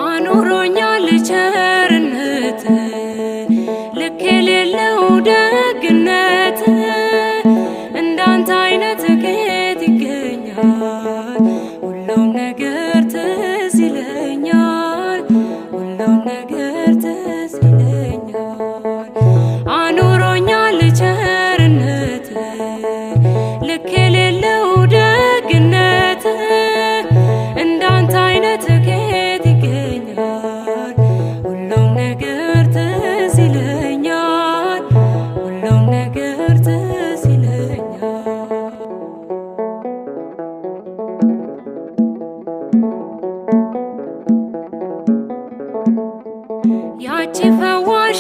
አኑሮኛል ቸርነት ልክ የሌለው ደግነት እንዳንተ አይነት ከየት ይገኛል? ሁሉም ነገር ትዝ ይለኛል፣ ሁሉም ነገር ትዝ ይለኛል። አኑሮኛል ቸርነት ልክ የሌለው ደግነት እንዳንተ አይነት ከየት ይገኛል? ሁሉም ነገር ትዝ ይለኛል፣ ሁሉም ነገር ትዝ ይለኛል። ያቺ ፈዋሽ